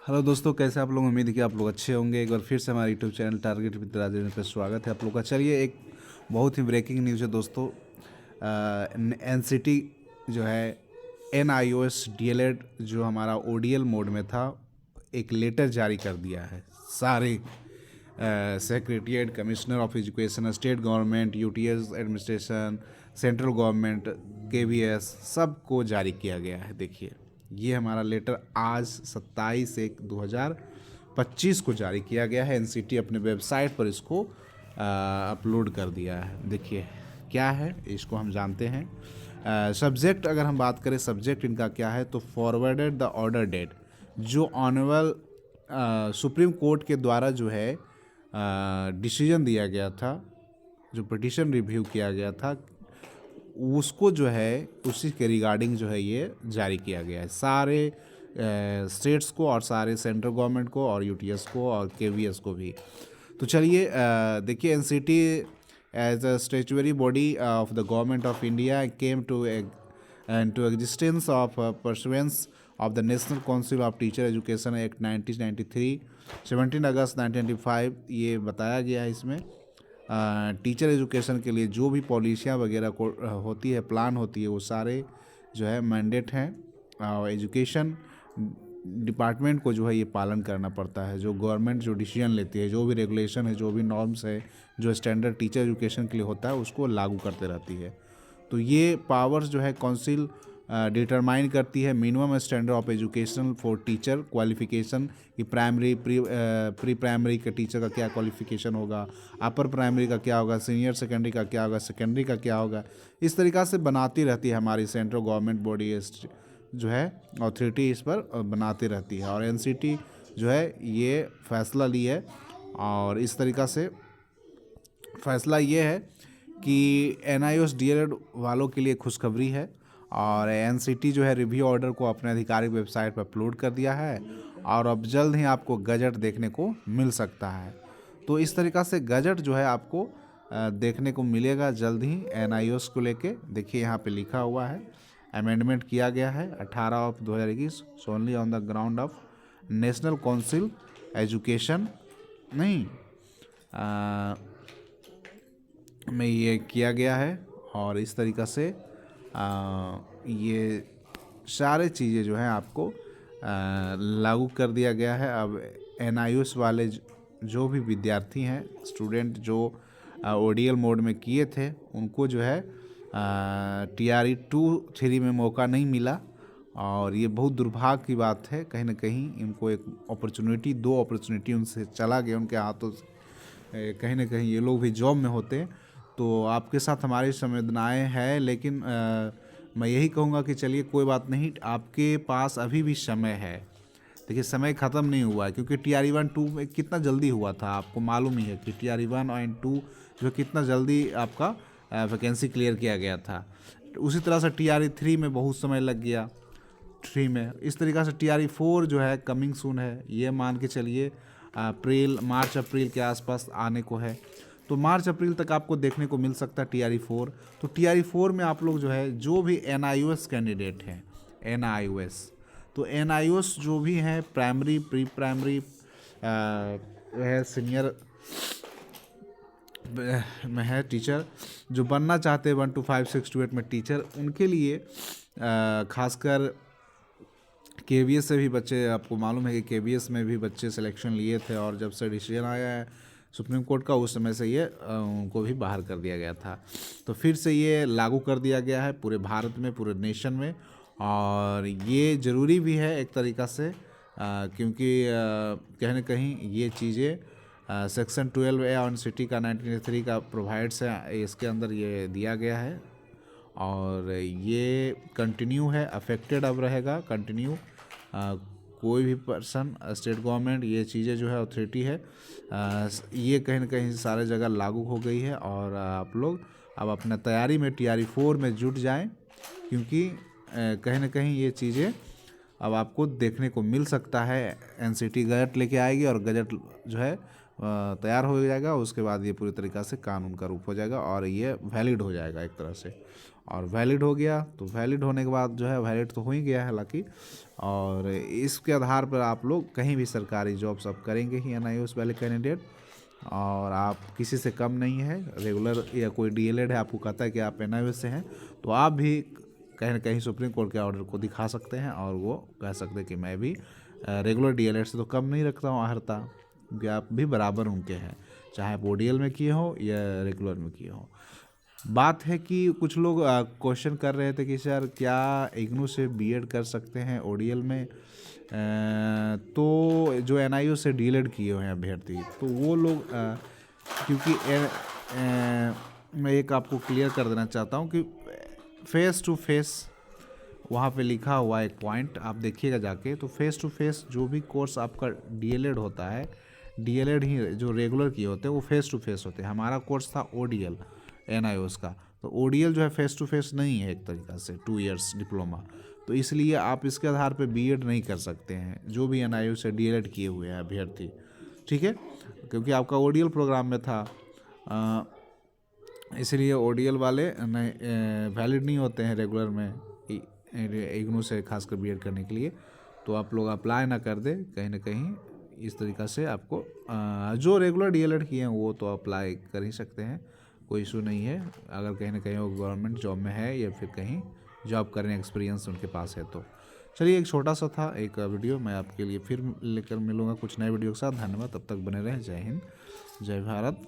Hello दोस्तों, कैसे आप लोग। उम्मीद है कि आप लोग अच्छे होंगे। एक बार फिर से हमारे YouTube channel target with Rajendra पे स्वागत है आप लोग का। चलिए, एक बहुत ही ब्रेकिंग न्यूज़ है दोस्तों। एनसीटी जो है NIOS DLED जो हमारा ODL मोड में था, एक लेटर जारी कर दिया है सारे secretariat, commissioner of education, state government, UTS administration, central government, KVS, सबको जारी किया गया है। देखिए, ये हमारा लेटर आज 27/1/2025 को जारी किया गया है। एनसीटी अपने वेबसाइट पर इसको अपलोड कर दिया है। देखिए क्या है, इसको हम जानते हैं। सब्जेक्ट अगर हम बात करें, सब्जेक्ट इनका क्या है, तो फॉरवर्डेड द ऑर्डर डेट, जो ऑनरेबल सुप्रीम कोर्ट के द्वारा जो है डिसीजन दिया गया था, जो पिटीशन रिव्यू किया गया था, उसको जो है उसी के रिगार्डिंग जो है ये जारी किया गया है सारे स्टेट्स को और सारे सेंट्रल गवर्नमेंट को और UTS को और KVS को भी। तो चलिए देखिए, NCT as a statutory body of the government of India came to existence of pursuance of the national council of teacher education act 1993, 17 August 1995 ये बताया गया है इसमें। टीचर एजुकेशन के लिए जो भी पॉलिसियाँ वगैरह को होती है, प्लान होती है, वो सारे जो है मैंडेट हैं। एजुकेशन डिपार्टमेंट को जो है ये पालन करना पड़ता है। जो गवर्नमेंट जो डिसीजन लेती है, जो भी रेगुलेशन है, जो भी नॉर्म्स है, जो स्टैंडर्ड टीचर एजुकेशन के लिए होता है, उसको लागू करते रहती है। तो ये पावर्स जो है काउंसिल डिटरमाइन करती है minimum standard of education for teacher qualification, कि प्राइमरी प्री प्राइमरी का टीचर का क्या क्वालिफिकेशन होगा, अपर प्राइमरी का क्या होगा, सीनियर सेकेंडरी का क्या होगा, सेकेंडरी का क्या होगा। इस तरीक़ा से बनाती रहती है हमारी सेंट्रल गवर्नमेंट बॉडी जो है, अथॉरिटी इस पर बनाती रहती है। और एनसीटी जो है ये फैसला ली है, और इस तरीक़ा से फैसला ये है कि NIOS DLED वालों के लिए खुशखबरी है। और एनसीटी जो है रिव्यू ऑर्डर को अपने आधिकारिक वेबसाइट पर अपलोड कर दिया है, और अब जल्द ही आपको गजट देखने को मिल सकता है। तो इस तरीक़ा से गजट जो है आपको देखने को मिलेगा जल्द ही NIOS को लेके। देखिए यहाँ पे लिखा हुआ है, अमेंडमेंट किया गया है 18/2021 only on the ground of national council education नहीं में ये किया गया है। और इस तरीक़ा से ये सारे चीज़ें जो हैं आपको लागू कर दिया गया है। अब NIOS वाले जो भी विद्यार्थी हैं, स्टूडेंट जो ODL मोड में किए थे, उनको जो है TRE 2-3 में मौका नहीं मिला, और ये बहुत दुर्भाग्य की बात है। कहीं ना कहीं इनको एक अपॉर्चुनिटी, 2 अपॉर्चुनिटी उनसे चला गया, उनके हाथों से। कहीं ना कहीं ये लोग भी जॉब में होते, तो आपके साथ हमारी संवेदनाएं हैं। लेकिन मैं यही कहूँगा कि चलिए कोई बात नहीं, आपके पास अभी भी समय है। देखिए, समय ख़त्म नहीं हुआ है, क्योंकि TRE 1-2 में कितना जल्दी हुआ था, आपको मालूम ही है कि TRE 1 और 2 जो कितना जल्दी आपका वैकेंसी क्लियर किया गया था। उसी तरह से TRE 3 में बहुत समय लग गया, 3 में। इस तरीक़ा से TRE 4 जो है कमिंग सून है, ये मान के चलिए मार्च अप्रैल के आसपास आने को है। तो मार्च अप्रैल तक आपको देखने को मिल सकता है TRE 4। तो TRE 4 में आप लोग जो है, जो भी NIOS कैंडिडेट हैं, NIOS, तो NIOS जो भी हैं, प्राइमरी, प्री प्राइमरी है, सीनियर में है टीचर, जो बनना चाहते हैं 1 to 5, 6 to 8 में टीचर, उनके लिए खासकर KVS से भी बच्चे, आपको मालूम है कि KVS में भी बच्चे सिलेक्शन लिए थे, और जब से डिसीजन आया है सुप्रीम कोर्ट का, उस समय से ये उनको भी बाहर कर दिया गया था। तो फिर से ये लागू कर दिया गया है पूरे भारत में, पूरे नेशन में। और ये ज़रूरी भी है एक तरीक़ा से, क्योंकि कहीं ना कहीं ये चीज़ें सेक्शन 12A ऑन सिटी का 1983 का प्रोवाइड्स है, इसके अंदर ये दिया गया है, और ये कंटिन्यू है, अफेक्टेड अब रहेगा कंटिन्यू। कोई भी पर्सन, स्टेट गवर्नमेंट, ये चीज़ें जो है अथॉरिटी है, ये कहीं ना कहीं सारे जगह लागू हो गई है। और आप लोग अब अपना तैयारी में TRE 4 में जुट जाएं, क्योंकि कहीं ना कहीं ये चीज़ें अब आपको देखने को मिल सकता है। एनसीटी गजट लेके आएगी, और गजट जो है तैयार हो जाएगा, उसके बाद ये पूरी तरीक़ा से कानून का रूप हो जाएगा, और ये वैलिड हो जाएगा एक तरह से। और वैलिड हो गया। तो वैलिड होने के बाद जो है, वैलिड तो हो ही गया है हालांकि, और इसके आधार पर आप लोग कहीं भी सरकारी जॉब्स आप करेंगे ही NIOS वाले कैंडिडेट, और आप किसी से कम नहीं है। रेगुलर या कोई DLED है, आपको कहता है कि आप NIOS से हैं, तो आप भी कहीं ना कहीं सुप्रीम कोर्ट के ऑर्डर को दिखा सकते हैं और वो कह सकते हैं कि मैं भी रेगुलर DLED से तो कम नहीं रखता हूँ अहर्ता, क्योंकि आप भी बराबर उनके हैं, चाहे आप ODL में किए हो या रेगुलर में किए हो। बात है कि कुछ लोग क्वेश्चन कर रहे थे कि सर क्या इग्नू से BEd कर सकते हैं ODL में, तो जो NIOS से DLED किए हुए हैं अभ्यर्थी, तो वो लोग क्योंकि मैं एक आपको क्लियर कर देना चाहता हूँ कि फेस टू फेस वहाँ पे लिखा हुआ एक पॉइंट आप देखिएगा जाके, तो फेस टू फेस जो भी कोर्स आपका DLED होता है, DLED ही जो रेगुलर किए होते हैं वो फेस टू फेस होते हैं। हमारा कोर्स था ODL NIOS का, तो ODL जो है फेस टू फेस नहीं है एक तरीक़ा से, 2 इयर्स डिप्लोमा, तो इसलिए आप इसके आधार पे BEd नहीं कर सकते हैं जो भी NIOS से DLED किए हुए हैं अभ्यर्थी, ठीक है, क्योंकि आपका ODL प्रोग्राम में था, इसलिए ODL वाले वैलिड नहीं होते हैं रेगुलर में इग्नू से खासकर BEd करने के लिए। तो आप लोग अप्लाई ना कर दें कहीं ना कहीं, इस तरीक़ा से आपको जो रेगुलर DLED किए हैं वो तो अप्लाई कर ही सकते हैं, कोई इशू नहीं है, अगर कहीं ना कहीं वो गवर्नमेंट जॉब में है या फिर कहीं जॉब करने एक्सपीरियंस उनके पास है तो। चलिए, एक छोटा सा था एक वीडियो, मैं आपके लिए फिर लेकर मिलूँगा कुछ नए वीडियो के साथ। धन्यवाद, तब तक बने रहें। जय हिंद, जय भारत।